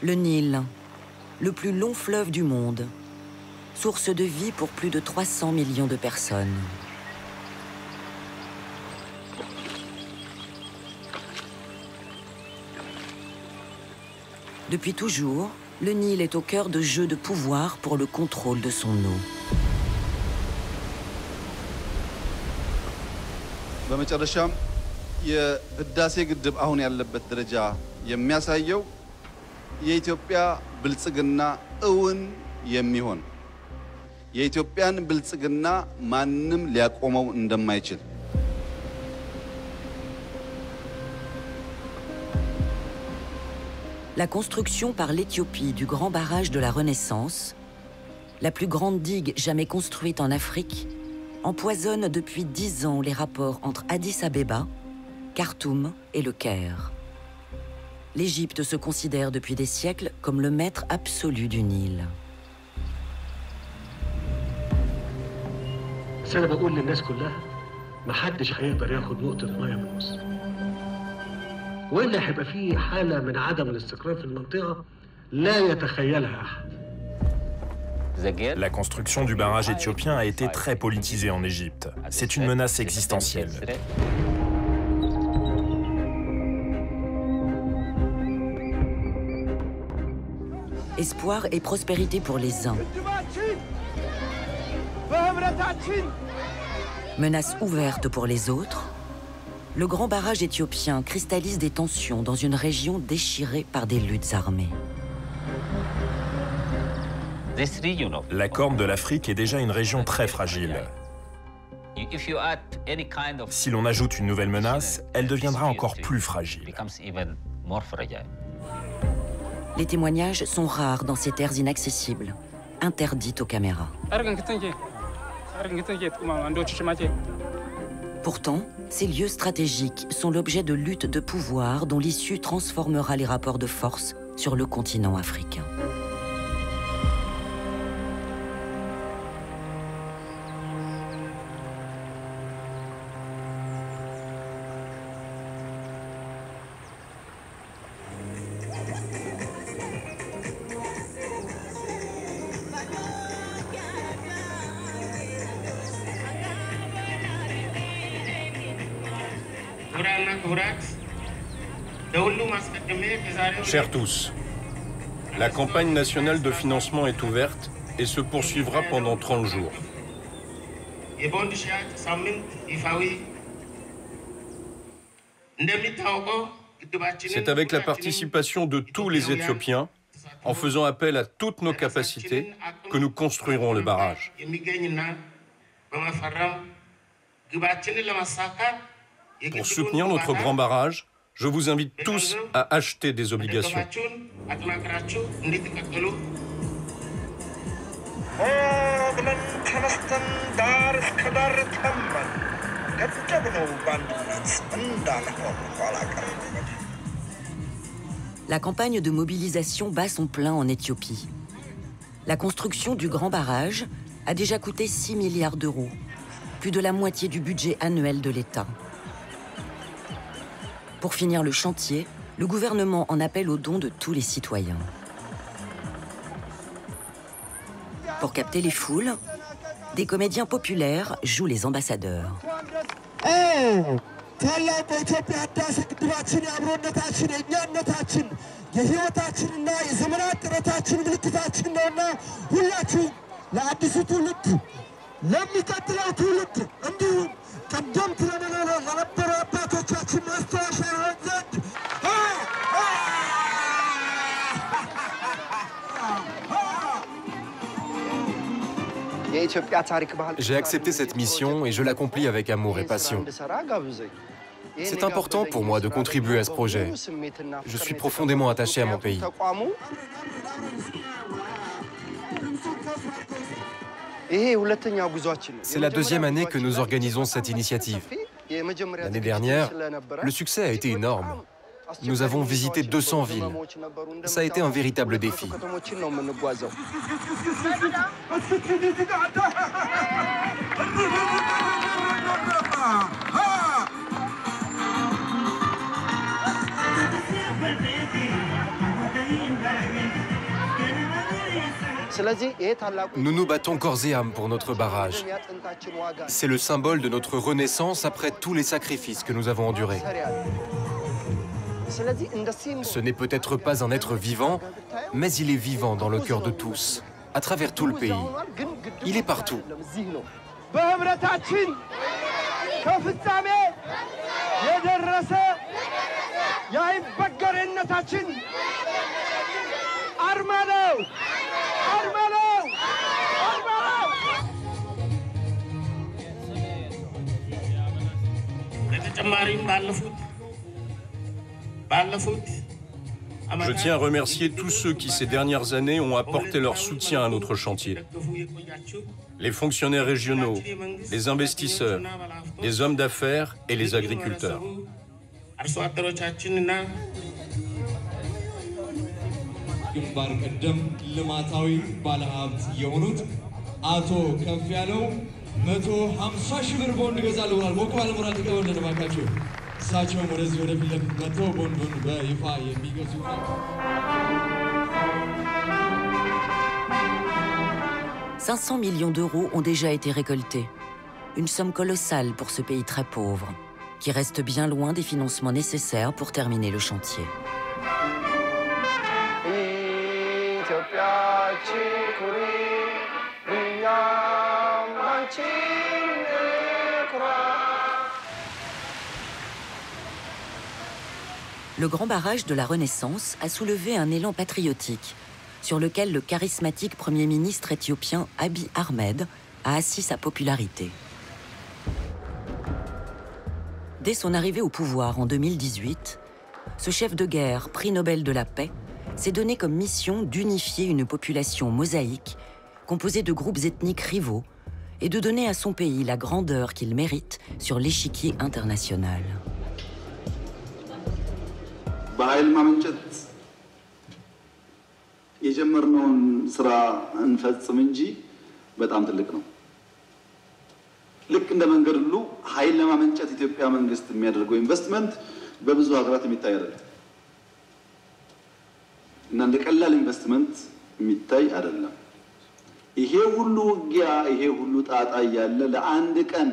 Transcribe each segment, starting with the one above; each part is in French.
Le Nil, le plus long fleuve du monde, source de vie pour plus de 300 millions de personnes. Depuis toujours, le Nil est au cœur de jeux de pouvoir pour le contrôle de son eau. በመጨረሻም የህዳሴ ግድብ አሁን ያለበት ደረጃ የሚያሳየው የኢትዮጵያ ብልጽግና እውን የሚሆን የኢትዮጵያን ብልጽግና ማንም ሊያቆመው እንደማይችል La construction par l'Éthiopie du grand barrage de la Renaissance, la plus grande digue jamais construite en Afrique, empoisonne depuis 10 ans les rapports entre Addis Abeba, Khartoum et le Caire. L'Égypte se considère depuis des siècles comme le maître absolu du Nil. La construction du barrage éthiopien a été très politisée en Égypte. C'est une menace existentielle. Espoir et prospérité pour les uns. Menace ouverte pour les autres. Le grand barrage éthiopien cristallise des tensions dans une région déchirée par des luttes armées. La Corne de l'Afrique est déjà une région très fragile. Si l'on ajoute une nouvelle menace, elle deviendra encore plus fragile. Les témoignages sont rares dans ces terres inaccessibles, interdites aux caméras. Pourtant, ces lieux stratégiques sont l'objet de luttes de pouvoir dont l'issue transformera les rapports de force sur le continent africain. Chers tous, la campagne nationale de financement est ouverte et se poursuivra pendant 30 jours. C'est avec la participation de tous les Éthiopiens, en faisant appel à toutes nos capacités, que nous construirons le barrage. Pour soutenir notre grand barrage, je vous invite tous à acheter des obligations. La campagne de mobilisation bat son plein en Éthiopie. La construction du grand barrage a déjà coûté 6 milliards d'euros, plus de la moitié du budget annuel de l'État. Pour finir le chantier, le gouvernement en appelle aux dons de tous les citoyens. Pour capter les foules, des comédiens populaires jouent les ambassadeurs. J'ai accepté cette mission et je l'accomplis avec amour et passion. C'est important pour moi de contribuer à ce projet. Je suis profondément attaché à mon pays. C'est la deuxième année que nous organisons cette initiative. L'année dernière, le succès a été énorme. Nous avons visité 200 villes. Ça a été un véritable défi. Nous nous battons corps et âme pour notre barrage. C'est le symbole de notre renaissance après tous les sacrifices que nous avons endurés. Ce n'est peut-être pas un être vivant, mais il est vivant dans le cœur de tous, à travers tout le pays. Il est partout. Je tiens à remercier tous ceux qui, ces dernières années, ont apporté leur soutien à notre chantier. Les fonctionnaires régionaux, les investisseurs, les hommes d'affaires et les agriculteurs. « 500 millions d'euros ont déjà été récoltés. Une somme colossale pour ce pays très pauvre, qui reste bien loin des financements nécessaires pour terminer le chantier. Le grand barrage de la Renaissance a soulevé un élan patriotique sur lequel le charismatique Premier ministre éthiopien Abiy Ahmed a assis sa popularité. Dès son arrivée au pouvoir en 2018, ce chef de guerre, prix Nobel de la paix, s'est donné comme mission d'unifier une population mosaïque composée de groupes ethniques rivaux et de donner à son pays la grandeur qu'il mérite sur l'échiquier international. በኃይል ማመንጨት የጀመርነውን ስራ እንፈጽም እንጂ በጣም ትልቅ ነው። ልክ እንደ መንገድ ሁሉ ኃይል ለማመንጨት ኢትዮጵያ መንግስት የሚያደርገው ኢንቨስትመንት በብዙ ሀገራት የሚታይ አይደለም እና እንደ ቀላል ኢንቨስትመንት የሚታይ አይደለም። ይሄ ሁሉ ውጊያ ይሄ ሁሉ ጣጣ ያለ ለአንድ ቀን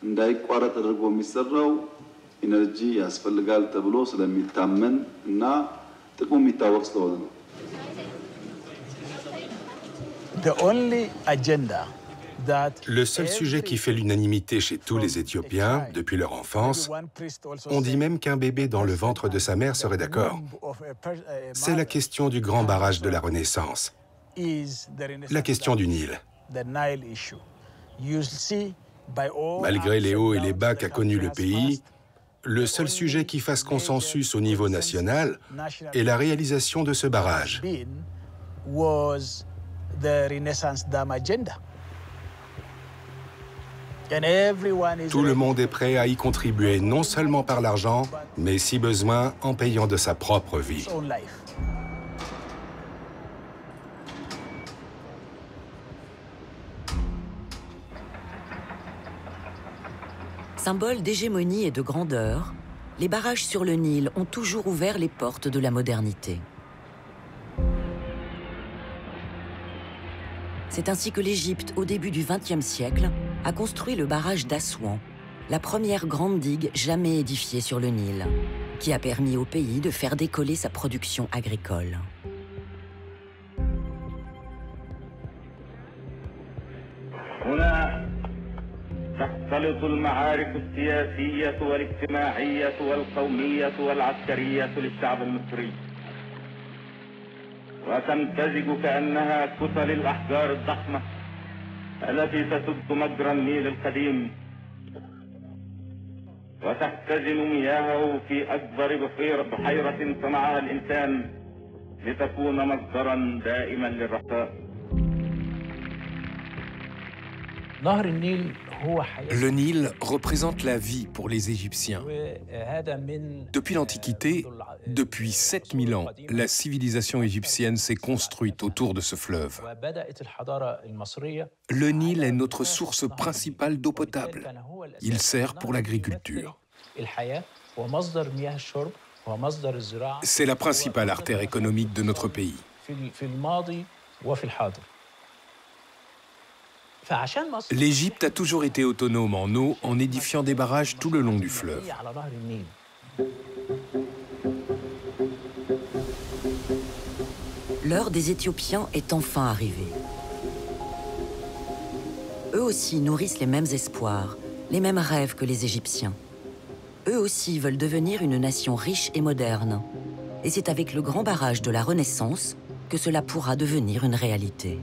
እንዳይቋረጥ ተደርጎ የሚሰራው ኢነርጂ ያስፈልጋል ተብሎ ስለሚታመን እና ጥቅሙ የሚታወቅ ስለሆነ ነው። Le seul sujet qui fait l'unanimité chez tous les Éthiopiens, depuis leur enfance, on dit même qu'un bébé dans le ventre de sa mère serait d'accord. C'est la question du grand barrage de la Renaissance, la question du Nil. Malgré les hauts et les bas qu'a connus le pays, le seul sujet qui fasse consensus au niveau national est la réalisation de ce barrage. Tout le monde est prêt à y contribuer, non seulement par l'argent, mais si besoin, en payant de sa propre vie. Symbole d'hégémonie et de grandeur, les barrages sur le Nil ont toujours ouvert les portes de la modernité. C'est ainsi que l'Égypte, au début du XXe siècle, a construit le barrage d'Assouan, la première grande digue jamais édifiée sur le Nil, qui a permis au pays de faire décoller sa production agricole. تختلط المعارك السياسية والاجتماعية والقومية والعسكرية للشعب المصري وتمتزج كأنها كتل الأحجار الضخمة التي تسد مجرى النيل القديم وتختزن مياهه في أكبر بحيرة صنعها الإنسان لتكون مصدرا دائما للرخاء. Le Nil représente la vie pour les Égyptiens. Depuis l'Antiquité, depuis 7000 ans, la civilisation égyptienne s'est construite autour de ce fleuve. Le Nil est notre source principale d'eau potable. Il sert pour l'agriculture. C'est la principale artère économique de notre pays. L'Égypte a toujours été autonome en eau en édifiant des barrages tout le long du fleuve. L'heure des Éthiopiens est enfin arrivée. Eux aussi nourrissent les mêmes espoirs, les mêmes rêves que les Égyptiens. Eux aussi veulent devenir une nation riche et moderne. Et c'est avec le grand barrage de la Renaissance que cela pourra devenir une réalité.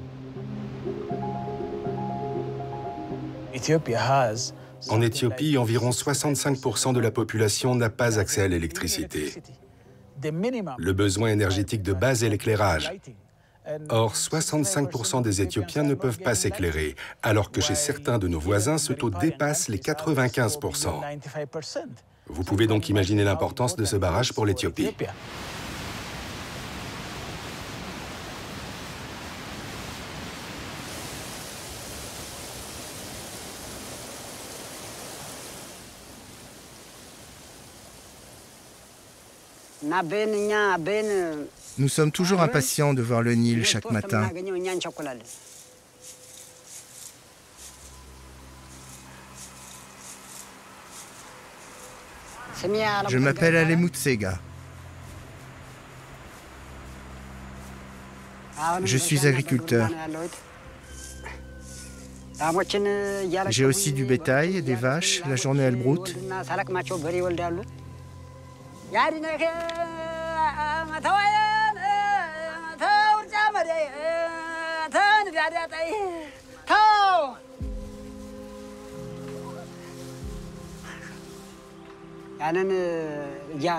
En Éthiopie, environ 65% de la population n'a pas accès à l'électricité. Le besoin énergétique de base est l'éclairage. Or, 65% des Éthiopiens ne peuvent pas s'éclairer, alors que chez certains de nos voisins, ce taux dépasse les 95%. Vous pouvez donc imaginer l'importance de ce barrage pour l'Éthiopie. Nous sommes toujours impatients de voir le Nil chaque matin. Je m'appelle Alemut Sega. Je suis agriculteur. J'ai aussi du bétail, des vaches, la journée elle broute.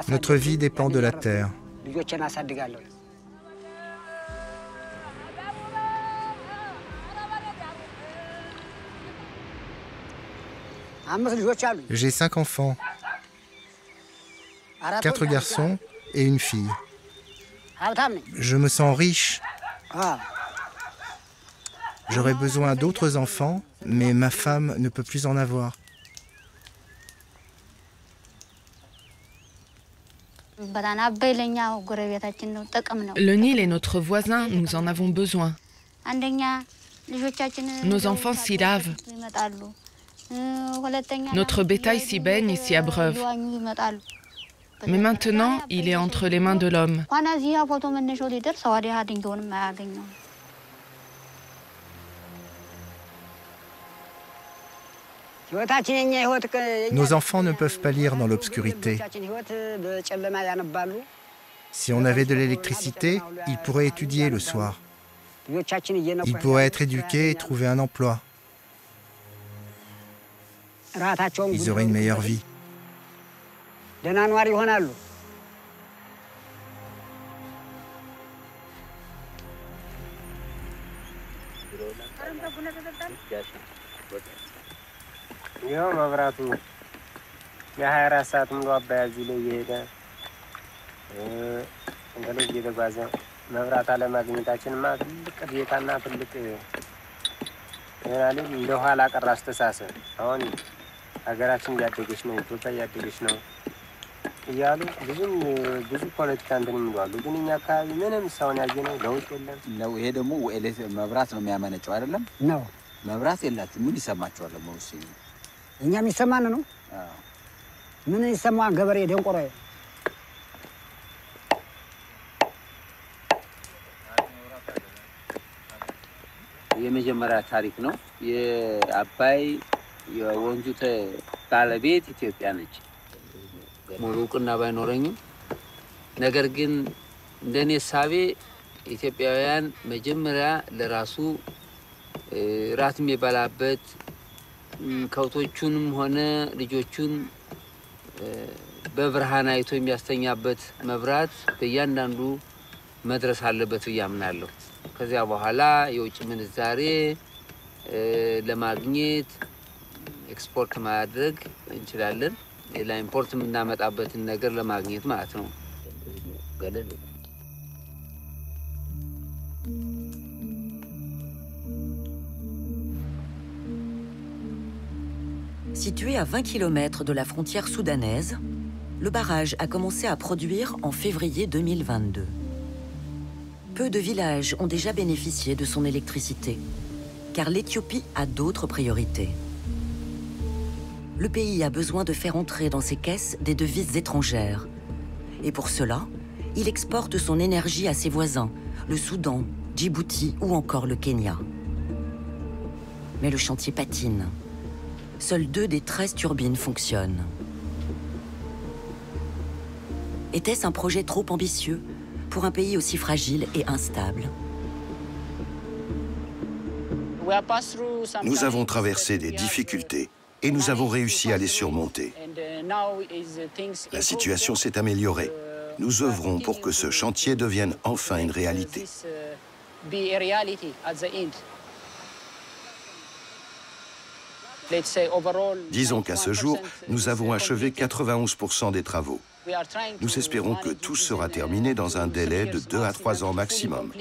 Notre vie dépend de la terre. J'ai 5 enfants, 4 garçons et une fille. Je me sens riche. J'aurais besoin d'autres enfants, mais ma femme ne peut plus en avoir. Le Nil est notre voisin, nous en avons besoin. Nos enfants s'y lavent. Notre bétail s'y baigne et s'y abreuve. Mais maintenant, il est entre les mains de l'homme. Nos enfants ne peuvent pas lire dans l'obscurité. Si on avait de l'électricité, ils pourraient étudier le soir. Ils pourraient être éduqués et trouver un emploi. Ils auraient une meilleure vie. ይኸው መብራቱ የ24 ሰዓት ሙሉ አባይ እዚህ ላይ እየሄደ እንደዚህ እየተጓዘ መብራት አለማግኘታችንማ ትልቅ ቅሬታና ትልቅ ያለ እንደ ኋላ ቀር አስተሳሰብ አሁን ሀገራችን እያደገች ነው፣ ኢትዮጵያ እያደገች ነው እያሉ ብዙ ፖለቲካ እንትን የሚሉ ግን እኛ አካባቢ ምንም ሰውን ያየነው ለውጥ የለም ነው። ይሄ ደግሞ መብራት ነው የሚያመነጨው አይደለም ነው። መብራት የላችሁ ምን ይሰማችኋል? ለሞስ እኛ የሚሰማን ነው። ምን ይሰማን? ገበሬ ደንቆሮ የመጀመሪያ ታሪክ ነው። የአባይ የወንዙ ባለቤት ኢትዮጵያ ነች። ሙሉ ዕውቅና ባይኖረኝም ነገር ግን እንደኔ ሳቤ ኢትዮጵያውያን መጀመሪያ ለራሱ ራት የሚበላበት ከውቶቹንም ሆነ ልጆቹን በብርሃን አይቶ የሚያስተኛበት መብራት በእያንዳንዱ መድረስ አለበት ብዬ አምናለሁ። ከዚያ በኋላ የውጭ ምንዛሬ ለማግኘት ኤክስፖርት ማድረግ እንችላለን። ሌላ ኢምፖርት የምናመጣበትን ነገር ለማግኘት ማለት ነው። Situé à 20 km de la frontière soudanaise, le barrage a commencé à produire en février 2022. Peu de villages ont déjà bénéficié de son électricité, car l'Éthiopie a d'autres priorités. Le pays a besoin de faire entrer dans ses caisses des devises étrangères. Et pour cela, il exporte son énergie à ses voisins, le Soudan, Djibouti ou encore le Kenya. Mais le chantier patine. Seules 2 des 13 turbines fonctionnent. Était-ce un projet trop ambitieux pour un pays aussi fragile et instable? Nous avons traversé des difficultés et nous avons réussi à les surmonter. La situation s'est améliorée. Nous œuvrons pour que ce chantier devienne enfin une réalité. Disons qu'à ce jour, nous avons achevé 91% des travaux. Nous espérons que tout sera terminé dans un délai de 2 à 3 ans maximum.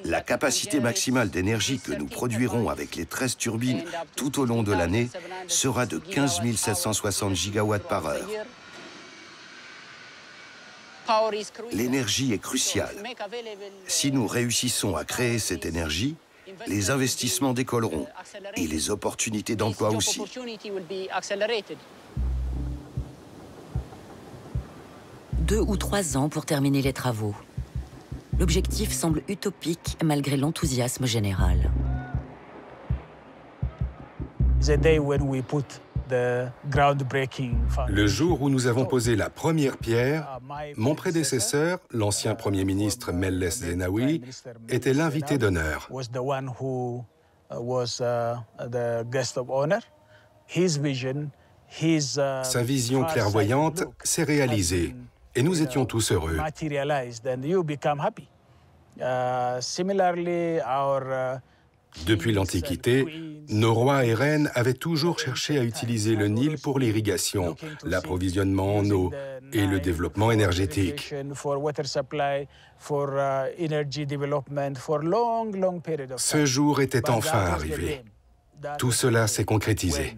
La capacité maximale d'énergie que nous produirons avec les 13 turbines tout au long de l'année sera de 15 760 gigawatts par heure. L'énergie est cruciale. Si nous réussissons à créer cette énergie, les investissements décolleront et les opportunités d'emploi aussi. 2 ou 3 ans pour terminer les travaux. L'objectif semble utopique malgré l'enthousiasme général. Le jour où nous avons posé la première pierre, mon prédécesseur, l'ancien Premier ministre Meles Zenawi, était l'invité d'honneur. Sa vision clairvoyante s'est réalisée et nous étions tous heureux. Depuis l'Antiquité, nos rois et reines avaient toujours cherché à utiliser le Nil pour l'irrigation, l'approvisionnement en eau et le développement énergétique. Ce jour était enfin arrivé. Tout cela s'est concrétisé.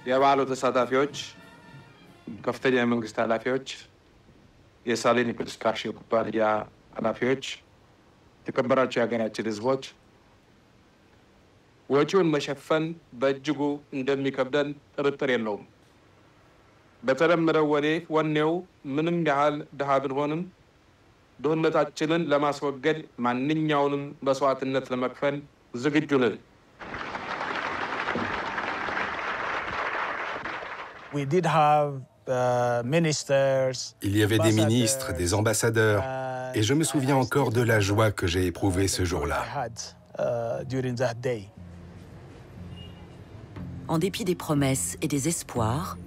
የበዓሉ ተሳታፊዎች፣ ከፍተኛ የመንግስት ኃላፊዎች፣ የሳሌኒ ቅዱስ ካርሺዮ ኩባንያ ኃላፊዎች፣ የተከበራቸው የሀገራችን ህዝቦች፣ ወጪውን መሸፈን በእጅጉ እንደሚከብደን ጥርጥር የለውም። በተለመደው ወኔው ምንም ያህል ድሃ ብንሆንም ድህነታችንን ለማስወገድ ማንኛውንም መስዋዕትነት ለመክፈል ዝግጁ ነን። Il y avait des ministres, des ambassadeurs, et je me souviens encore de la joie que j'ai éprouvée ce jour-là. En dépit des promesses et des espoirs,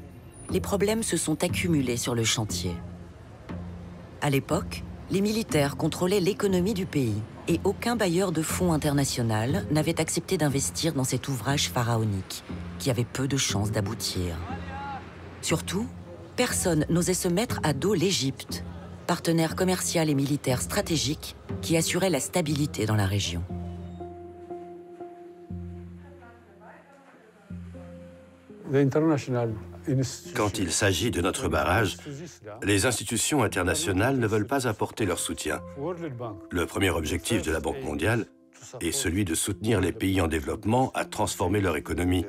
les problèmes se sont accumulés sur le chantier. À l'époque, les militaires contrôlaient l'économie du pays et aucun bailleur de fonds international n'avait accepté d'investir dans cet ouvrage pharaonique, qui avait peu de chances d'aboutir. Surtout, personne n'osait se mettre à dos l'Égypte, partenaire commercial et militaire stratégique qui assurait la stabilité dans la région. Quand il s'agit de notre barrage, les institutions internationales ne veulent pas apporter leur soutien. Le premier objectif de la Banque mondiale est celui de soutenir les pays en développement à transformer leur économie.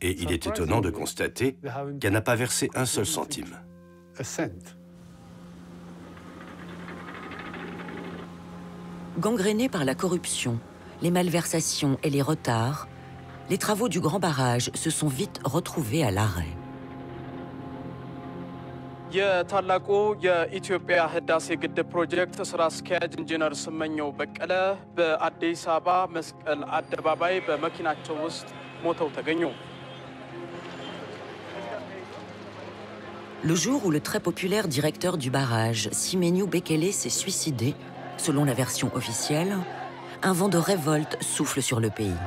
Et il est étonnant de constater qu'elle n'a pas versé un seul centime. Gangrénés par la corruption, les malversations et les retards, les travaux du grand barrage se sont vite retrouvés à l'arrêt. የታላቁ የኢትዮጵያ ህዳሴ ግድብ ፕሮጀክት ስራ አስኪያጅ ኢንጂነር ስመኘው በቀለ በአዲስ አበባ መስቀል አደባባይ በመኪናቸው ውስጥ ሞተው ተገኙ። Le jour où le très populaire directeur du barrage, Simeniu Bekele, s'est suicidé, selon la version officielle, un vent de révolte souffle sur le pays.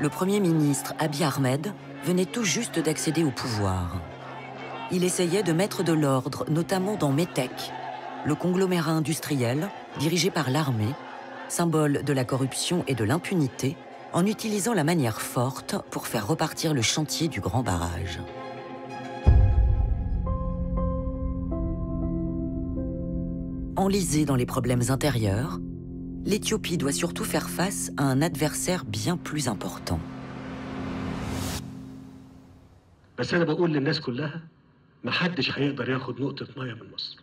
le Premier ministre Abiy Ahmed venait tout juste d'accéder au pouvoir. Il essayait de mettre de l'ordre, notamment dans Metec, le conglomérat industriel dirigé par l'armée, symbole de la corruption et de l'impunité, en utilisant la manière forte pour faire repartir le chantier du grand barrage. Enlisée dans les problèmes intérieurs, l'Éthiopie doit surtout faire face à un adversaire bien plus important. بس أنا بقول للناس كلها محدش هيقدر ياخد نقطة مية من مصر.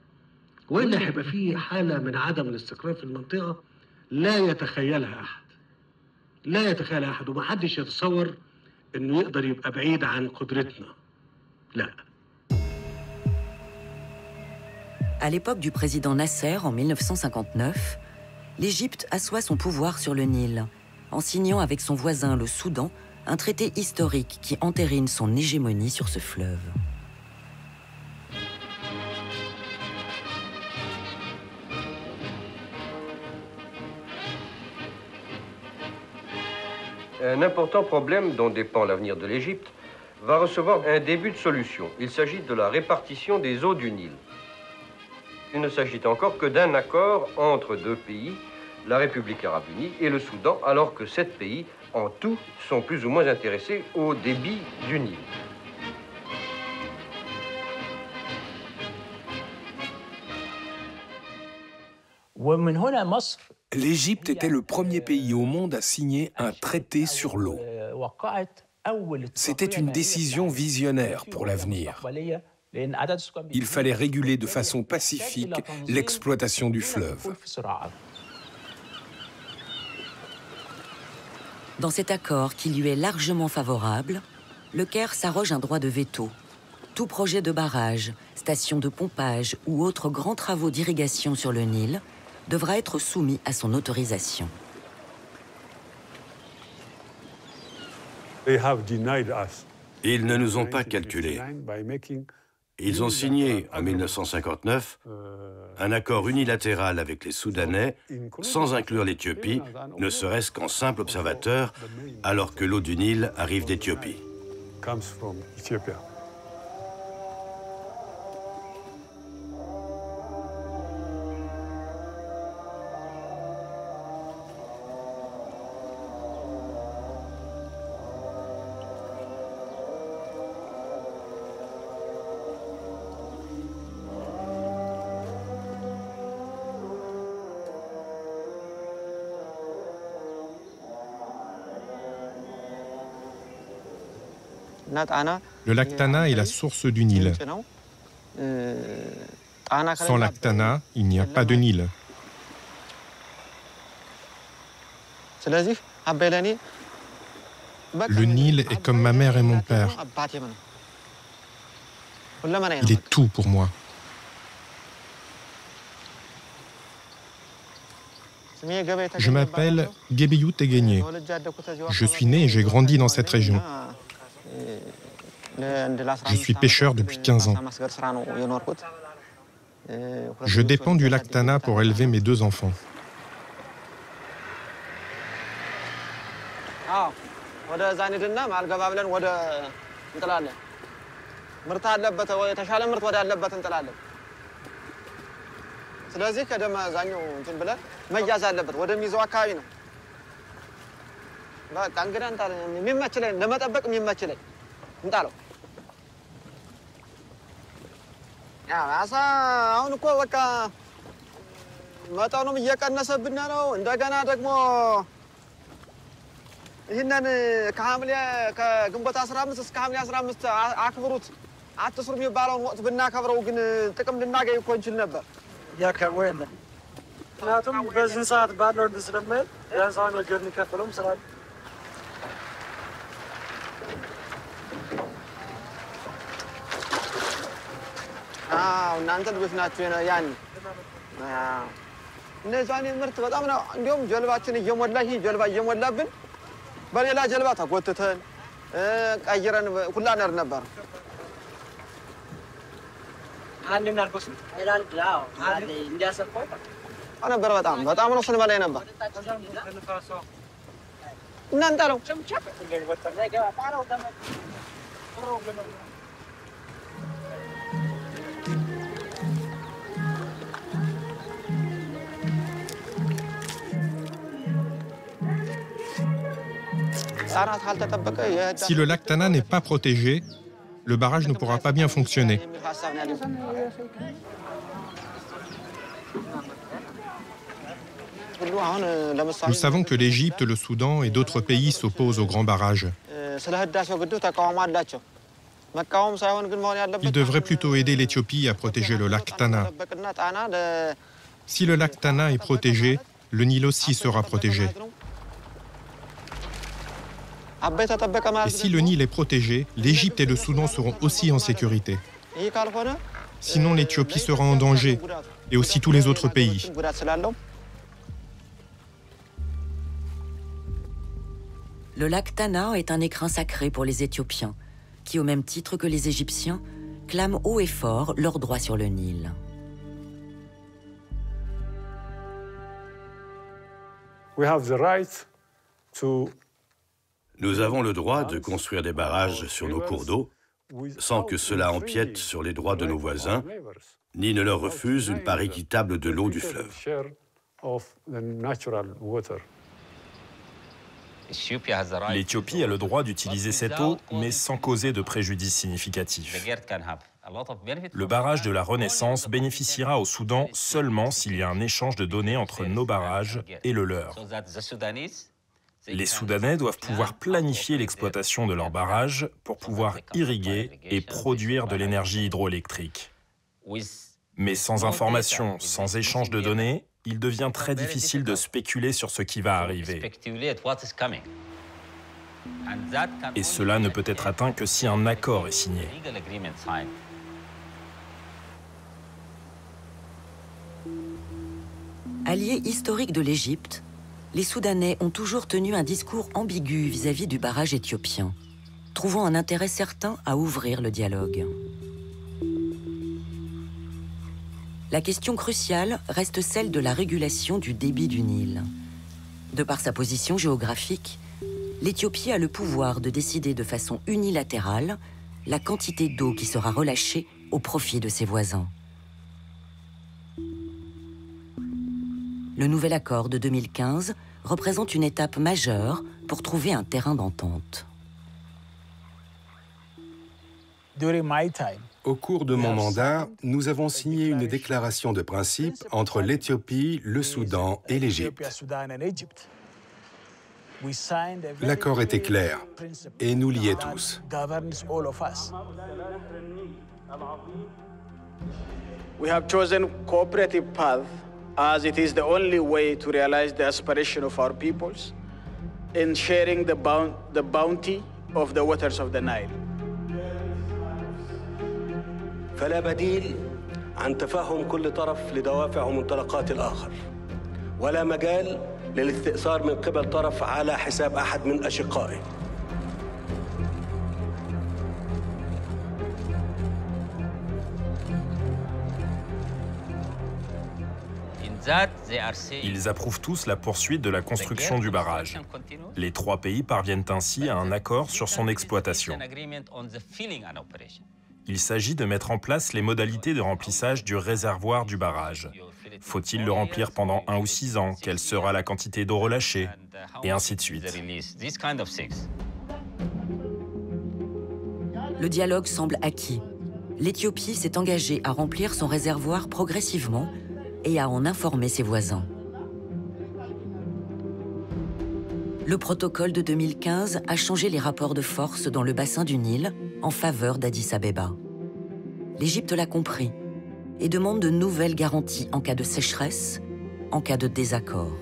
وإلا هيبقى في حالة من عدم الاستقرار في المنطقة لا يتخيلها أحد. لا يتخيلها أحد ومحدش يتصور إنه يقدر يبقى بعيد عن قدرتنا. لا. À l'époque du président Nasser, en 1959, l'Égypte assoit son pouvoir sur le Nil, en signant avec son voisin, le Soudan, un traité historique qui entérine son hégémonie sur ce fleuve. Un important problème dont dépend l'avenir de l'Égypte va recevoir un début de solution. Il s'agit de la répartition des eaux du Nil. Il ne s'agit encore que d'un accord entre deux pays, la République arabe unie et le Soudan, alors que 7 pays, en tout, sont plus ou moins intéressés au débit du Nil. L'Égypte était le premier pays au monde à signer un traité sur l'eau. C'était une décision visionnaire pour l'avenir. Il fallait réguler de façon pacifique l'exploitation du fleuve. Dans cet accord qui lui est largement favorable, le Caire s'arroge un droit de veto. Tout projet de barrage, station de pompage ou autres grands travaux d'irrigation sur le Nil devra être soumis à son autorisation. Ils ne nous ont pas calculés. Ils ont signé en 1959 un accord unilatéral avec les Soudanais sans inclure l'Éthiopie, ne serait-ce qu'en simple observateur, alors que l'eau du Nil arrive d'Éthiopie. Le lac Tana est la source du Nil. Sans lac Tana, il n'y a pas de Nil. Le Nil est comme ma mère et mon père. Il est tout pour moi. Je m'appelle Gebeyou Tegenye. Je suis né et j'ai grandi dans cette région. Je suis pêcheur depuis 15 ans. Je dépends du lac Tana pour élever mes 2 enfants. አሁን እኮ በቃ መጠኑም እየቀነሰብን ነው። እንደገና ደግሞ ይህንን ከግንቦት 15 እስከ ሐምሌ 15 አክብሩት አትስሩ የሚባለውን ወቅት ብናከብረው ግን ጥቅም ልናገኝ እኮ እንችል ነበር። ያከብሩ የለ ምክንያቱም በዚህ ሰዓት ባለው ስለማይል ቢያንስ አሁን ነገር ሊከፍለውም ስላለ እናንተ ልጆች ናችሁ ያን እነዛኔ ምርት በጣም ነው። እንዲሁም ጀልባችን እየሞላ ይሄ ጀልባ እየሞላብን በሌላ ጀልባ ተጎትተን ቀይረን ሁላ ነር ነበር። አንድ ናርኮስ ይላል ላው አለ እንዲያሰፋው ነበር። በጣም ነው ስንበላይ ነበር። Si le lac Tana n'est pas protégé, le barrage ne pourra pas bien fonctionner. Nous savons que l'Égypte, le Soudan et d'autres pays s'opposent au grand barrage. Ils devraient plutôt aider l'Éthiopie à protéger le lac Tana. Si le lac Tana est protégé, le Nil aussi sera protégé. Et si le Nil est protégé, l'Égypte et le Soudan seront aussi en sécurité. Sinon, l'Éthiopie sera en danger, et aussi tous les autres pays. Le lac Tana est un écrin sacré pour les Éthiopiens, qui, au même titre que les Égyptiens, clament haut et fort leur droit sur le Nil. Nous avons le droit de construire des barrages sur nos cours d'eau sans que cela empiète sur les droits de nos voisins, ni ne leur refuse une part équitable de l'eau du fleuve. L'Éthiopie a le droit d'utiliser cette eau, mais sans causer de préjudice significatif. Le barrage de la Renaissance bénéficiera au Soudan seulement s'il y a un échange de données entre nos barrages et le leur. Les Soudanais doivent pouvoir planifier l'exploitation de leurs barrages pour pouvoir irriguer et produire de l'énergie hydroélectrique. Mais sans information, sans échange de données, il devient très difficile de spéculer sur ce qui va arriver. Et cela ne peut être atteint que si un accord est signé. Alliés historiques de l'Égypte, les Soudanais ont toujours tenu un discours ambigu vis-à-vis du barrage éthiopien, trouvant un intérêt certain à ouvrir le dialogue. La question cruciale reste celle de la régulation du débit du Nil. De par sa position géographique, l'Éthiopie a le pouvoir de décider de façon unilatérale la quantité d'eau qui sera relâchée au profit de ses voisins. Le nouvel accord de 2015 représente une étape majeure pour trouver un terrain d'entente. Au cours de mon mandat, nous avons signé une déclaration de principe entre l'Éthiopie, le Soudan et l'Égypte. L'accord était clair et nous liait tous. We have chosen cooperative path as it is the only way to realize the aspiration of our peoples in sharing the bounty of the waters of the Nile. فلا بديل عن تفهم كل طرف لدوافع ومنطلقات الآخر ولا مجال للاستئثار من قبل طرف على حساب أحد من أشقائه. Ils approuvent tous la poursuite de la construction du barrage. Les trois pays parviennent ainsi à un accord sur son exploitation. Il s'agit de mettre en place les modalités de remplissage du réservoir du barrage. Faut-il le remplir pendant 1 ou 6 ans? Quelle sera la quantité d'eau relâchée? Et ainsi de suite. Le dialogue semble acquis. L'Éthiopie s'est engagée à remplir son réservoir progressivement et à en informer ses voisins. Le protocole de 2015 a changé les rapports de force dans le bassin du Nil en faveur d'Addis Abeba. L'Égypte l'a compris et demande de nouvelles garanties en cas de sécheresse, en cas de désaccord.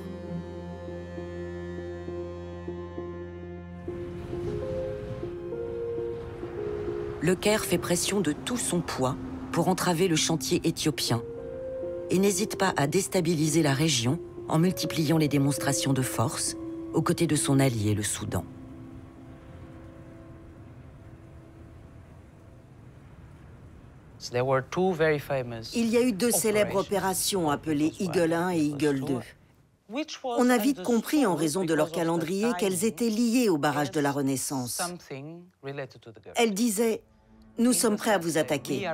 Le Caire fait pression de tout son poids pour entraver le chantier éthiopien et n'hésite pas à déstabiliser la région en multipliant les démonstrations de force aux côtés de son allié, le Soudan. Il y a eu 2 célèbres opérations appelées Eagle 1 et Eagle 2. On a vite compris, en raison de leur calendrier, qu'elles étaient liées au barrage de la Renaissance. Elles disaient « Nous sommes prêts à vous attaquer ».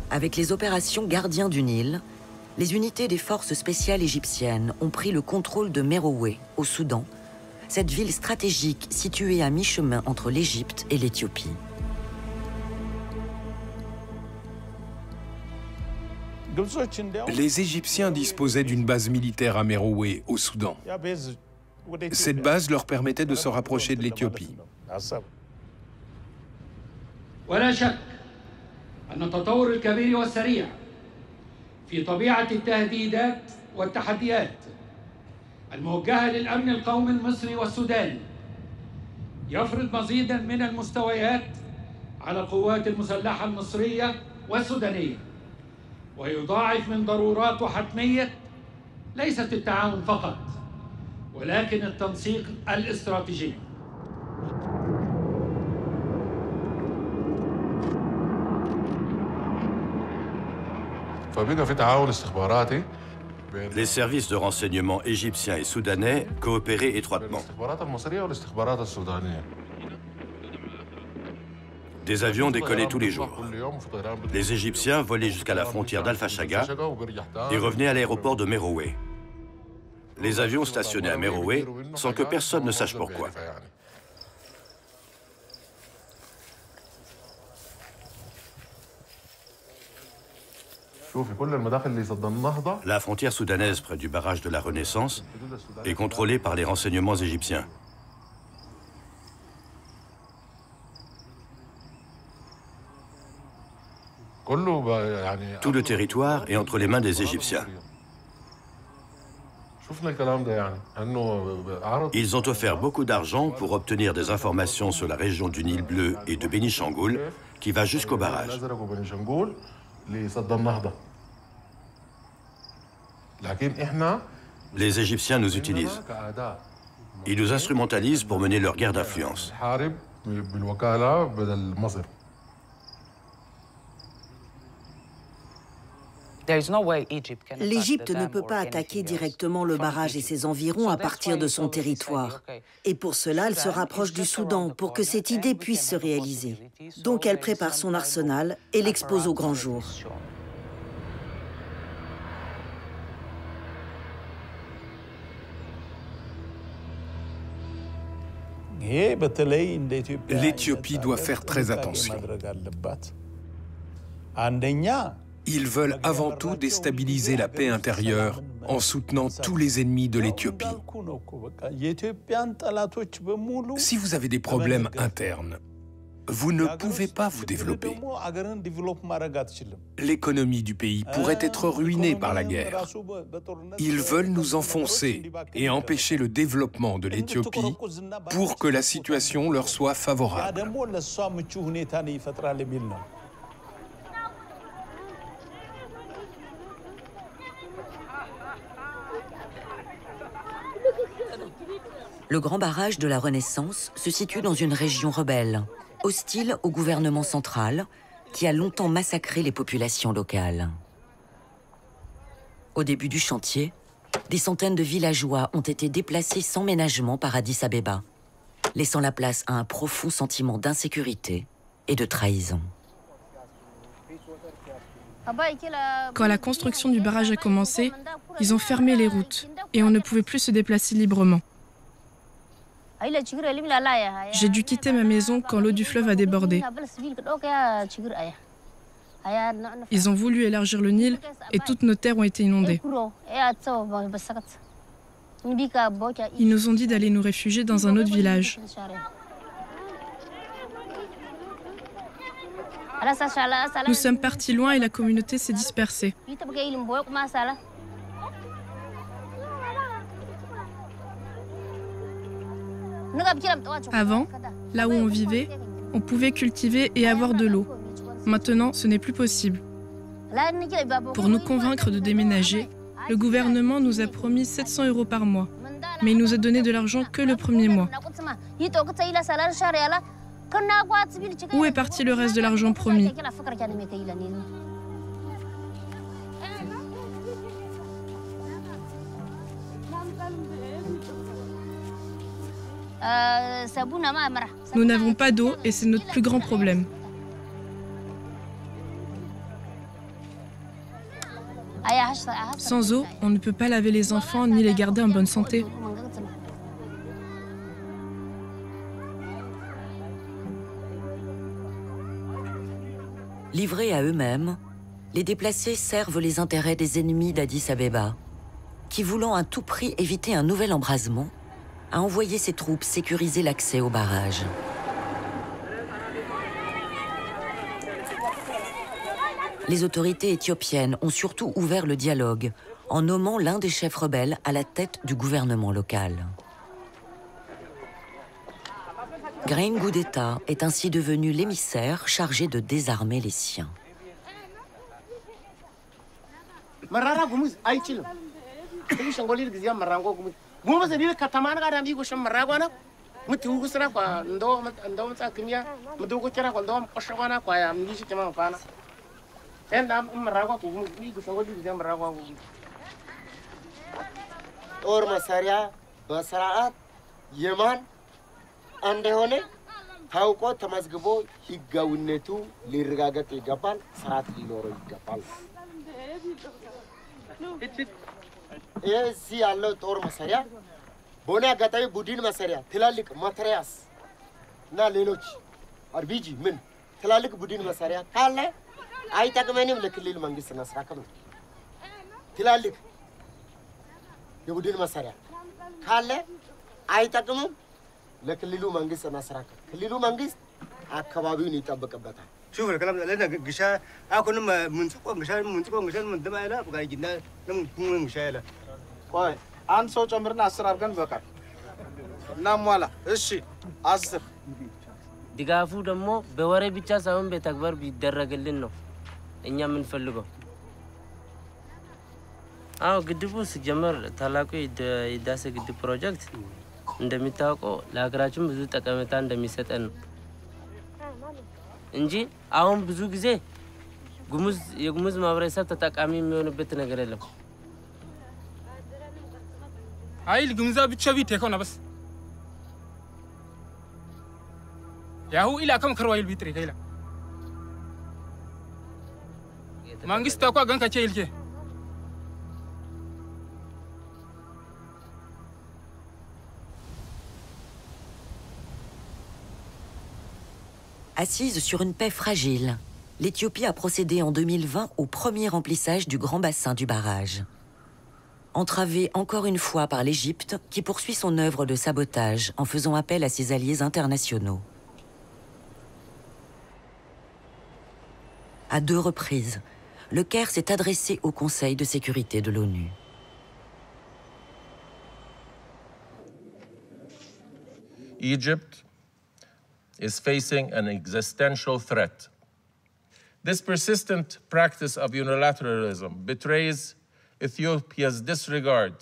Avec les opérations Gardiens du Nil, les unités des forces spéciales égyptiennes ont pris le contrôle de Merowe, au Soudan, cette ville stratégique située à mi-chemin entre l'Égypte et l'Éthiopie. Les Égyptiens disposaient d'une base militaire à Merowe, au Soudan. Cette base leur permettait de se rapprocher de l'Éthiopie. أن التطور الكبير والسريع في طبيعة التهديدات والتحديات الموجهة للأمن القومي المصري والسوداني يفرض مزيداً من المستويات على القوات المسلحة المصرية والسودانية ويضاعف من ضرورات وحتمية ليست التعاون فقط ولكن التنسيق الاستراتيجي. Les services de renseignement égyptiens et soudanais coopéraient étroitement. Des avions décollaient tous les jours. Les Égyptiens volaient jusqu'à la frontière d'Al-Fashaga et revenaient à l'aéroport de Merowe. Les avions stationnaient à Merowe sans que personne ne sache pourquoi. La frontière soudanaise près du barrage de la Renaissance est contrôlée par les renseignements égyptiens. Tout le territoire est entre les mains des Égyptiens. Ils ont offert beaucoup d'argent pour obtenir des informations sur la région du Nil Bleu et de Béni-Changoul qui va jusqu'au barrage. Les Égyptiens nous utilisent. Ils nous instrumentalisent pour mener leur guerre d'influence. L'Égypte ne peut pas attaquer directement le barrage et ses environs à partir de son territoire. Et pour cela, elle se rapproche du Soudan pour que cette idée puisse se réaliser. Donc elle prépare son arsenal et l'expose au grand jour. L'Éthiopie doit faire très attention. Ils veulent avant tout déstabiliser la paix intérieure en soutenant tous les ennemis de l'Éthiopie. Si vous avez des problèmes internes, vous ne pouvez pas vous développer. L'économie du pays pourrait être ruinée par la guerre. Ils veulent nous enfoncer et empêcher le développement de l'Éthiopie pour que la situation leur soit favorable. Le grand barrage de la Renaissance se situe dans une région rebelle, hostile au gouvernement central, qui a longtemps massacré les populations locales. Au début du chantier, des centaines de villageois ont été déplacés sans ménagement par Addis Abeba, laissant la place à un profond sentiment d'insécurité et de trahison. Quand la construction du barrage a commencé, ils ont fermé les routes et on ne pouvait plus se déplacer librement. J'ai dû quitter ma maison quand l'eau du fleuve a débordé. Ils ont voulu élargir le Nil et toutes nos terres ont été inondées. Ils nous ont dit d'aller nous réfugier dans un autre village. Nous sommes partis loin et la communauté s'est dispersée. Avant, là où on vivait, on pouvait cultiver et avoir de l'eau. Maintenant, ce n'est plus possible. Pour nous convaincre de déménager, le gouvernement nous a promis 700 € par mois, mais il nous a donné de l'argent que le premier mois. Où est parti le reste de l'argent promis? Nous n'avons pas d'eau et c'est notre plus grand problème. Sans eau, on ne peut pas laver les enfants ni les garder en bonne santé. Livrés à eux-mêmes, les déplacés servent les intérêts des ennemis d'Addis Abeba, qui, voulant à tout prix éviter un nouvel embrasement, a envoyé ses troupes sécuriser l'accès au barrage. Les autorités éthiopiennes ont surtout ouvert le dialogue en nommant l'un des chefs rebelles à la tête du gouvernement local. Grain Gudeta est ainsi devenu l'émissaire chargé de désarmer les siens. ጦር መሳሪያ በስርዓት የማን እንደሆነ ታውቆ ተመዝግቦ ህጋዊነቱ ሊረጋገጥ ይገባል። ስርዓት ሊኖረው ይገባል። እዚህ ያለው ጦር መሳሪያ በሆነ አጋጣሚ ቡድን መሳሪያ ትላልቅ ማትሪያስ እና ሌሎች አርቢጂ ምን ትላልቅ ቡድን መሳሪያ ካለ አይጠቅመንም። ለክልል መንግስት እናስራከብ ነው። ትላልቅ የቡድን መሳሪያ ካለ አይጠቅምም። ለክልሉ መንግስት እናስራከብ። ክልሉ መንግስት አካባቢውን ይጠብቅበታል። شوف الكلام ده لنا قشا اكون منسقو قشا من دمايلا بقى يجينا نم قشايلا ቆይ አንድ ሰው ጨምርና 10 አድርገን በቃል እናሟላ። እሺ 10 ድጋፉ ደግሞ በወሬ ብቻ ሳይሆን በተግባር ቢደረግልን ነው እኛ የምንፈልገው። አዎ ግድቡ ሲጀመር ታላቁ የህዳሴ ግድብ ፕሮጀክት እንደሚታወቀው ለሀገራችን ብዙ ጠቀሜታ እንደሚሰጠን ነው እንጂ አሁን ብዙ ጊዜ የጉሙዝ ማህበረሰብ ተጠቃሚ የሚሆንበት ነገር የለም። ኃይል ጉሙዛ ብቻ ቢት የኮነ በስ ያሁ ኢላ ከም ከርዋይል ቢጥሪ ከይላ መንግስት ታቋ ገን ከቼ ይልኬ Assise sur une paix fragile, l'Éthiopie a procédé en 2020 au premier remplissage du grand bassin du barrage. Entravée encore une fois par l'Égypte, qui poursuit son œuvre de sabotage en faisant appel à ses alliés internationaux. À 2 reprises, le Caire s'est adressé au Conseil de sécurité de l'ONU. Egypt is facing an existential threat. This persistent practice of unilateralism betrays Ethiopia's disregard,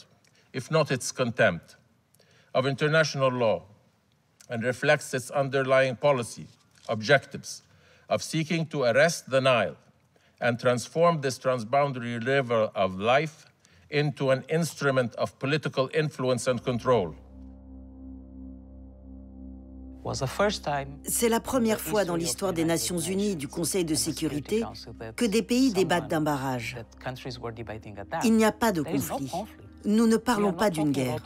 if not its contempt, of international law and reflects its underlying policy objectives of seeking to arrest the Nile and transform this transboundary river of life into an instrument of political influence and control. C'est la première fois dans l'histoire des Nations Unies du Conseil de sécurité que des pays débattent d'un barrage. Il n'y a pas de conflit. Nous ne parlons pas d'une guerre.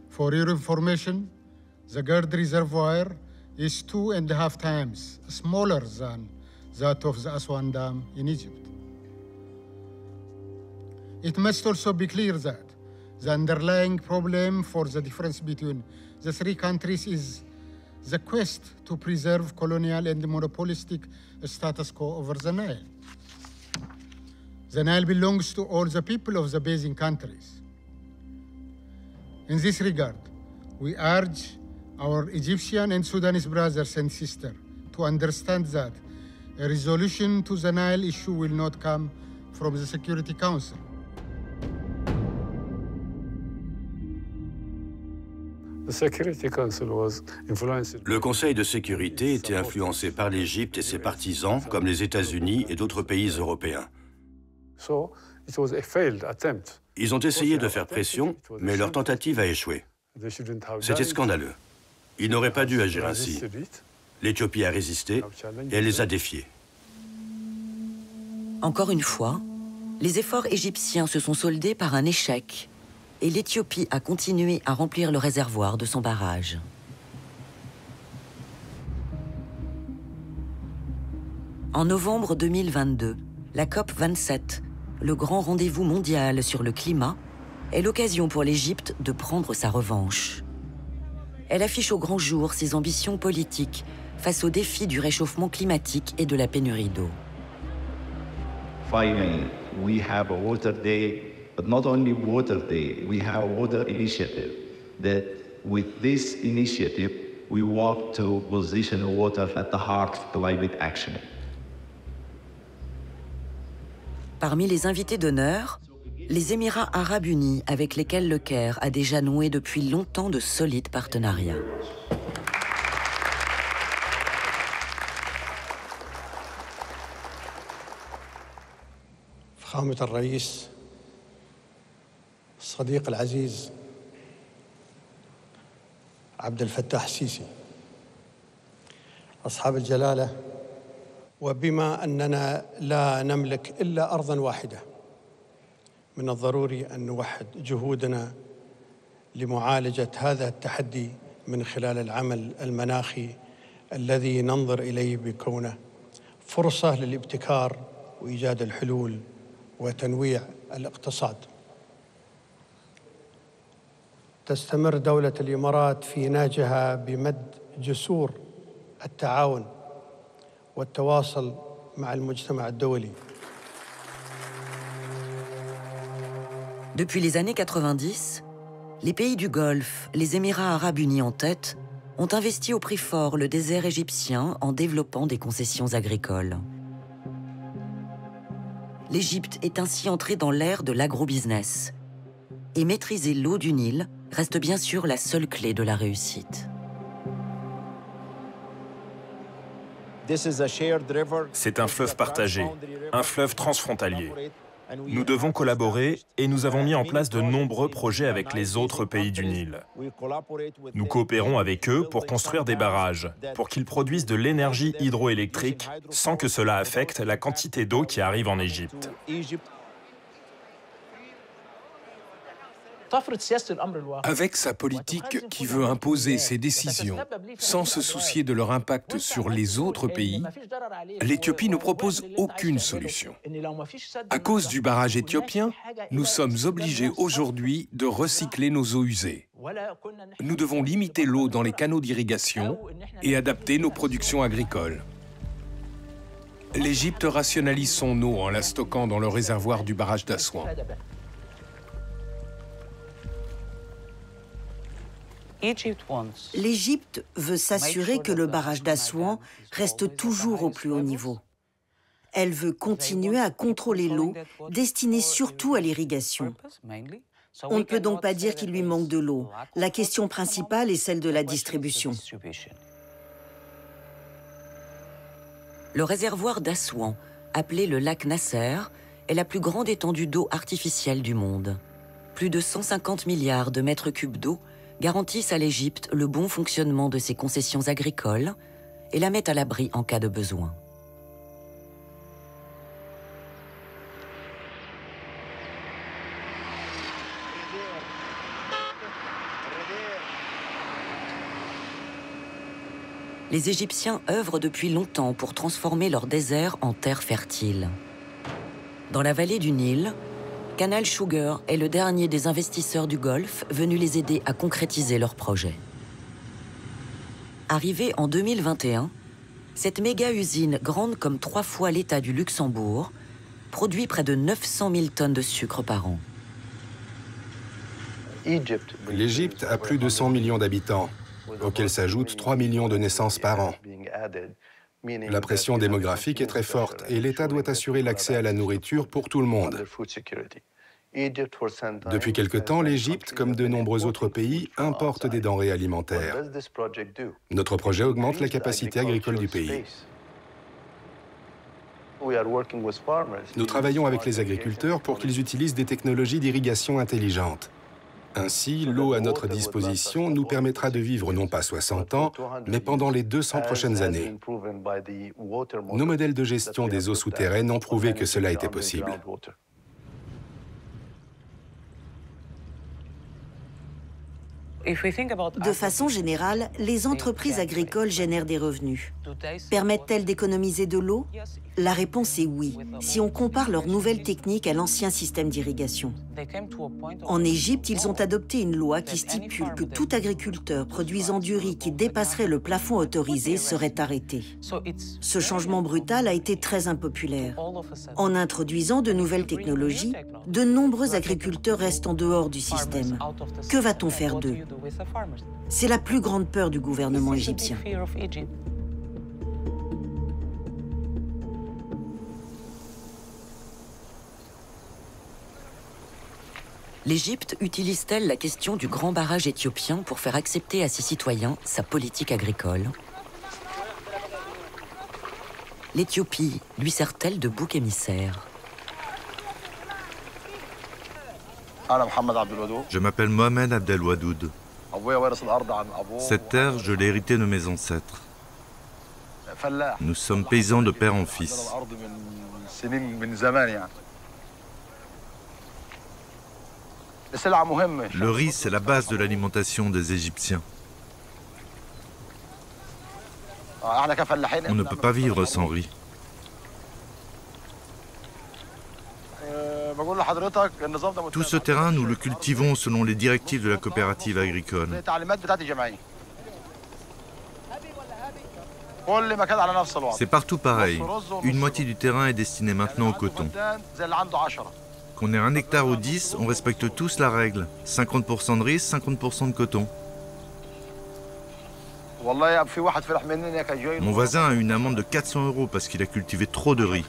For your information, the Gerd Reservoir is 2.5 times smaller than that of the Aswan Dam in Egypt. It must also be clear that the underlying problem for the difference between the 3 countries is the quest to preserve colonial and monopolistic status quo over the Nile. The Nile belongs to all the people of the basin countries. In this regard, we urge our Egyptian and Sudanese brothers and sisters to understand that a resolution to the Nile issue will not come from the Security Council. Le Conseil de sécurité était influencé par l'Égypte et ses partisans, comme les États-Unis et d'autres pays européens. Ils ont essayé de faire pression, mais leur tentative a échoué. C'était scandaleux. Ils n'auraient pas dû agir ainsi. L'Éthiopie a résisté et elle les a défiés. Encore une fois, les efforts égyptiens se sont soldés par un échec et l'Éthiopie a continué à remplir le réservoir de son barrage. En novembre 2022, la COP 27, le grand rendez-vous mondial sur le climat, est l'occasion pour l'Égypte de prendre sa revanche. Elle affiche au grand jour ses ambitions politiques face aux défis du réchauffement climatique et de la pénurie d'eau. Finally, we have a water day, but not only water day, we have a water initiative. That with this initiative, we work to position water at the heart of climate action. Parmi les invités d'honneur, les Émirats arabes unis avec lesquels le Caire a déjà noué depuis longtemps de solides partenariats. فخامة الرئيس الصديق العزيز عبد الفتاح السيسي أصحاب الجلالة وبما أننا لا نملك إلا أرضاً واحدة من الضروري أن نوحد جهودنا لمعالجة هذا التحدي من خلال العمل المناخي الذي ننظر إليه بكونه فرصة للابتكار وإيجاد الحلول وتنويع الاقتصاد. تستمر دولة الإمارات في نهجها بمد جسور التعاون والتواصل مع المجتمع الدولي. Depuis les années 90, les pays du Golfe, les Émirats arabes unis en tête, ont investi au prix fort le désert égyptien en développant des concessions agricoles. L'Égypte est ainsi entrée dans l'ère de l'agrobusiness. Et maîtriser l'eau du Nil reste bien sûr la seule clé de la réussite. C'est un fleuve partagé, un fleuve transfrontalier. Nous devons collaborer et nous avons mis en place de nombreux projets avec les autres pays du Nil. Nous coopérons avec eux pour construire des barrages, pour qu'ils produisent de l'énergie hydroélectrique sans que cela affecte la quantité d'eau qui arrive en Égypte. Avec sa politique qui veut imposer ses décisions sans se soucier de leur impact sur les autres pays, l'Éthiopie ne propose aucune solution. À cause du barrage éthiopien, nous sommes obligés aujourd'hui de recycler nos eaux usées. Nous devons limiter l'eau dans les canaux d'irrigation et adapter nos productions agricoles. L'Égypte rationalise son eau en la stockant dans le réservoir du barrage d'Assouan. L'Égypte veut s'assurer que le barrage d'Assouan reste toujours au plus haut niveau. Elle veut continuer à contrôler l'eau, destinée surtout à l'irrigation. On ne peut donc pas dire qu'il lui manque de l'eau. La question principale est celle de la distribution. Le réservoir d'Assouan, appelé le lac Nasser, est la plus grande étendue d'eau artificielle du monde. Plus de 150 milliards de mètres cubes d'eau garantissent à l'Égypte le bon fonctionnement de ses concessions agricoles et la mettent à l'abri en cas de besoin. Les Égyptiens œuvrent depuis longtemps pour transformer leur désert en terre fertile. Dans la vallée du Nil, Canal Sugar est le dernier des investisseurs du Golfe venus les aider à concrétiser leur projet. Arrivée en 2021, cette méga-usine, grande comme 3 fois l'État du Luxembourg, produit près de 900 000 tonnes de sucre par an. L'Égypte a plus de 100 millions d'habitants, auxquels s'ajoutent 3 millions de naissances par an. La pression démographique est très forte et l'État doit assurer l'accès à la nourriture pour tout le monde. Depuis quelque temps, l'Égypte, comme de nombreux autres pays, importe des denrées alimentaires. Notre projet augmente la capacité agricole du pays. Nous travaillons avec les agriculteurs pour qu'ils utilisent des technologies d'irrigation intelligentes. Ainsi, l'eau à notre disposition nous permettra de vivre non pas 60 ans, mais pendant les 200 prochaines années. Nos modèles de gestion des eaux souterraines ont prouvé que cela était possible. De façon générale, les entreprises agricoles génèrent des revenus. Permettent-elles d'économiser de l'eau? La réponse est oui, si on compare leurs nouvelles techniques à l'ancien système d'irrigation. En Égypte, ils ont adopté une loi qui stipule que tout agriculteur produisant du riz qui dépasserait le plafond autorisé serait arrêté. Ce changement brutal a été très impopulaire. En introduisant de nouvelles technologies, de nombreux agriculteurs restent en dehors du système. Que va-t-on faire d'eux? C'est la plus grande peur du gouvernement égyptien. L'Égypte utilise-t-elle la question du grand barrage éthiopien pour faire accepter à ses citoyens sa politique agricole? L'Éthiopie lui sert-elle de bouc émissaire? Je m'appelle Mohamed Abdel Wadoud. Cette terre, je l'ai héritée de mes ancêtres. Nous sommes paysans de père en fils. Le riz, c'est la base de l'alimentation des Égyptiens. On ne peut pas vivre sans riz. Tout ce terrain, nous le cultivons selon les directives de la coopérative agricole. C'est partout pareil. Une moitié du terrain est destinée maintenant au coton. Qu'on ait 1 hectare ou 10, on respecte tous la règle. 50% de riz, 50% de coton. Mon voisin a une amende de 400 € parce qu'il a cultivé trop de riz.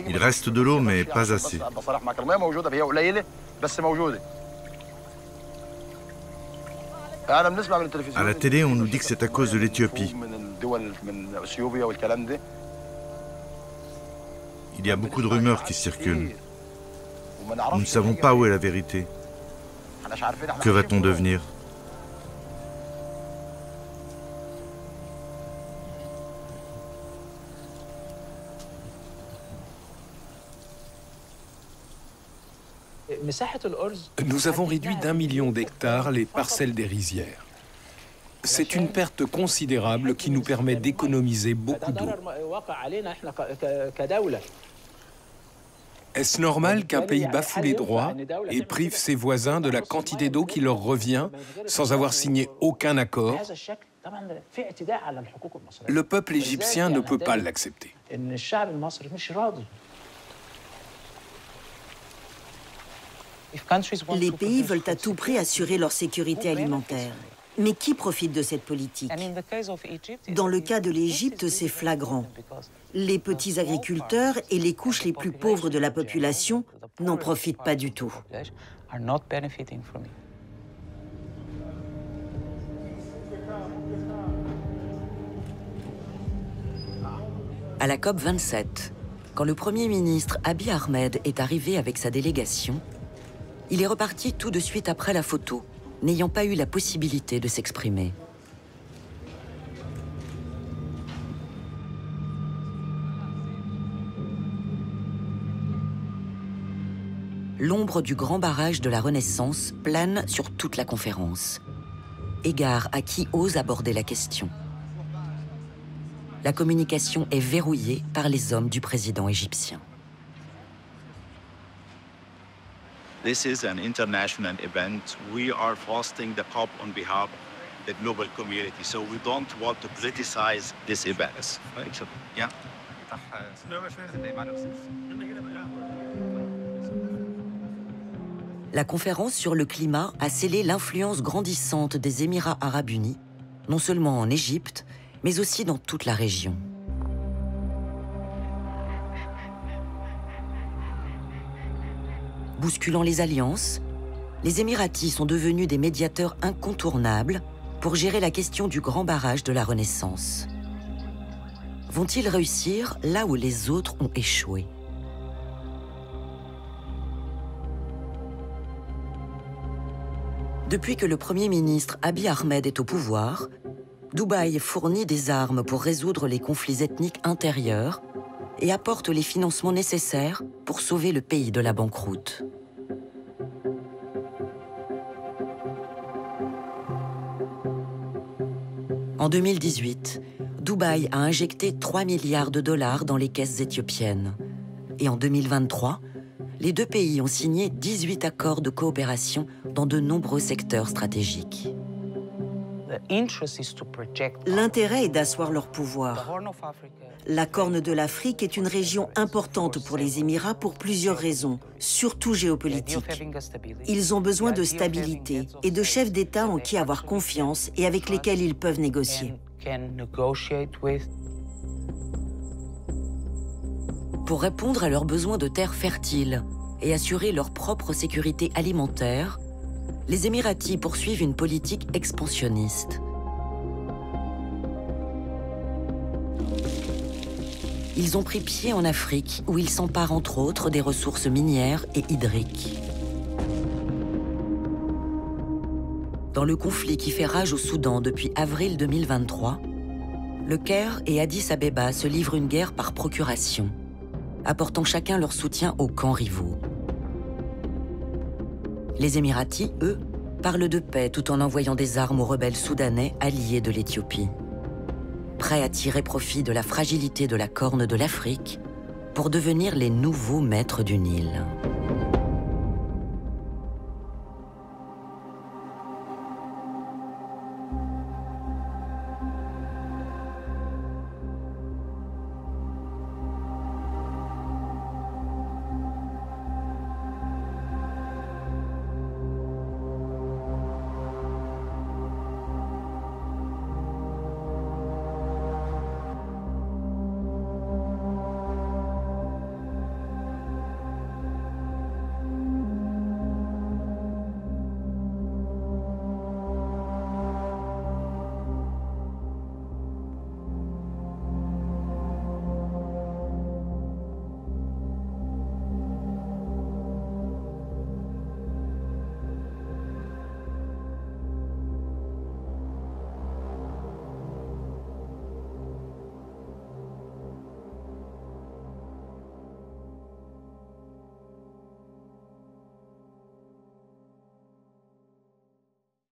Il reste de l'eau, mais pas assez. À la télé, on nous dit que c'est à cause de l'Éthiopie. Il y a beaucoup de rumeurs qui circulent. Nous ne savons pas où est la vérité. Que va-t-on devenir? Nous avons réduit d'1 million d'hectares les parcelles des rizières. C'est une perte considérable qui nous permet d'économiser beaucoup d'eau. Est-ce normal qu'un pays bafoue les droits et prive ses voisins de la quantité d'eau qui leur revient sans avoir signé aucun accord? Le peuple égyptien ne peut pas l'accepter. Les pays veulent à tout prix assurer leur sécurité alimentaire. Mais qui profite de cette politique? Dans le cas de l'Égypte, c'est flagrant. Les petits agriculteurs et les couches les plus pauvres de la population n'en profitent pas du tout. À la COP 27, quand le Premier ministre Abiy Ahmed est arrivé avec sa délégation, il est reparti tout de suite après la photo, n'ayant pas eu la possibilité de s'exprimer. L'ombre du grand barrage de la Renaissance plane sur toute la conférence. Égard à qui ose aborder la question. La communication est verrouillée par les hommes du président égyptien. This is an international event. We are hosting the COP on behalf of the global community, so we don't want to criticize this event. Yeah. La conférence sur le climat a scellé l'influence grandissante des Émirats arabes unis, non seulement en Égypte, mais aussi dans toute la région. Bousculant les alliances, les Émiratis sont devenus des médiateurs incontournables pour gérer la question du grand barrage de la Renaissance. Vont-ils réussir là où les autres ont échoué? Depuis que le Premier ministre Abiy Ahmed est au pouvoir, Dubaï fournit des armes pour résoudre les conflits ethniques intérieurs et apporte les financements nécessaires pour sauver le pays de la banqueroute. En 2018, Dubaï a injecté 3 milliards de dollars dans les caisses éthiopiennes. Et en 2023, les deux pays ont signé 18 accords de coopération dans de nombreux secteurs stratégiques. L'intérêt est d'asseoir leur pouvoir. La Corne de l'Afrique est une région importante pour les Émirats pour plusieurs raisons, surtout géopolitiques. Ils ont besoin de stabilité et de chefs d'État en qui avoir confiance et avec lesquels ils peuvent négocier. Pour répondre à leurs besoins de terres fertiles et assurer leur propre sécurité alimentaire, les Émiratis poursuivent une politique expansionniste. Ils ont pris pied en Afrique, où ils s'emparent entre autres des ressources minières et hydriques. Dans le conflit qui fait rage au Soudan depuis avril 2023, le Caire et Addis Abeba se livrent une guerre par procuration, apportant chacun leur soutien aux camps rivaux. Les Émiratis, eux, parlent de paix tout en envoyant des armes aux rebelles soudanais alliés de l'Éthiopie, prêts à tirer profit de la fragilité de la Corne de l'Afrique pour devenir les nouveaux maîtres du Nil.